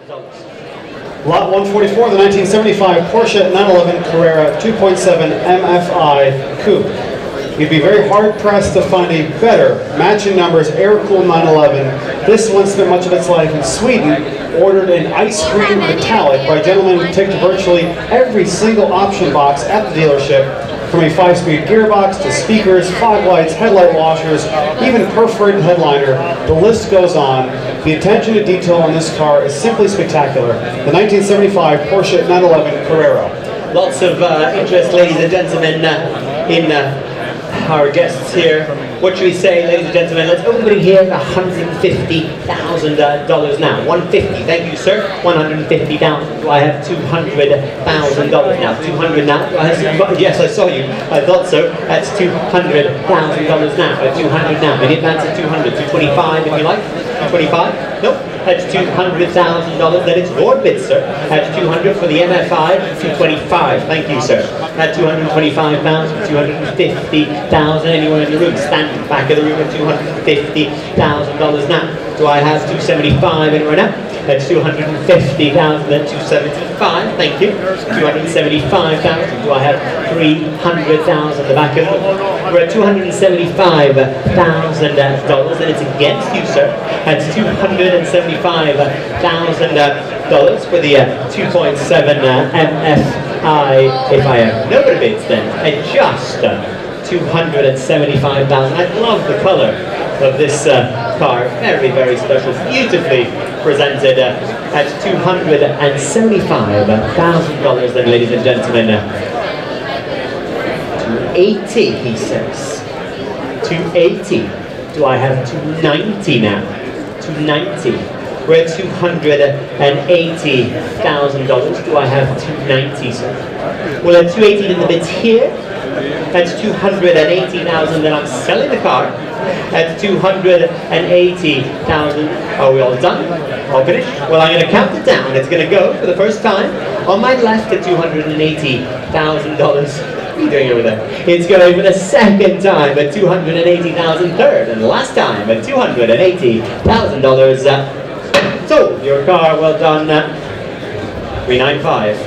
Lot 144, the 1975 Porsche 911 Carrera 2.7 MFI Coupe. You'd be very hard-pressed to find a better matching numbers air-cooled 911. This one spent much of its life in Sweden, ordered in ice cream metallic by a gentleman who ticked virtually every single option box at the dealership, from a 5-speed gearbox to speakers, fog lights, headlight washers, even perforated headliner. The list goes on. The attention to detail on this car is simply spectacular. The 1975 Porsche 911 Carrera. Lots of interest, ladies and gentlemen, in our guests here. What should we say, ladies and gentlemen? Let's open it here at $150,000 now. 150, thank you, sir. 150,000. Do I have $200,000 now? 200 now? Do I have, yes, I saw you. I thought so. That's $200,000 now. At 200 now. Maybe advance at 200. 225 if you like. 225? Nope. That's $200,000. That is your bid, sir. That's 200 for the MFI. 225. Thank you, sir. At 225,000. 250,000. Anyone in the room? Stand back of the room at $250,000 now. Do I have 275 anyone now? That's 250,000. Then 275. Thank you. 275,000. Do I have 300,000? The back of the room. We're at $275,000, and it's against you, sir. That's $275,000 for the 2.7 MFI. If I have no better bids, then at just 275,000. I love the color of this car. Very, very special. Beautifully presented at $275,000. Then, ladies and gentlemen. 280, he says. 280. Do I have 290 now? 290. We're at $280,000. Do I have 290, sir? Well, at 280 in the bids here. That's 280,000 that I'm selling the car. At 280,000. Are we all done? All finished? Well, I'm going to count it down. It's going to go for the first time on my left at $280,000. What are you doing over there? It's going for the second time at $280,000, third and last time at $280,000. So your car, well done. 395.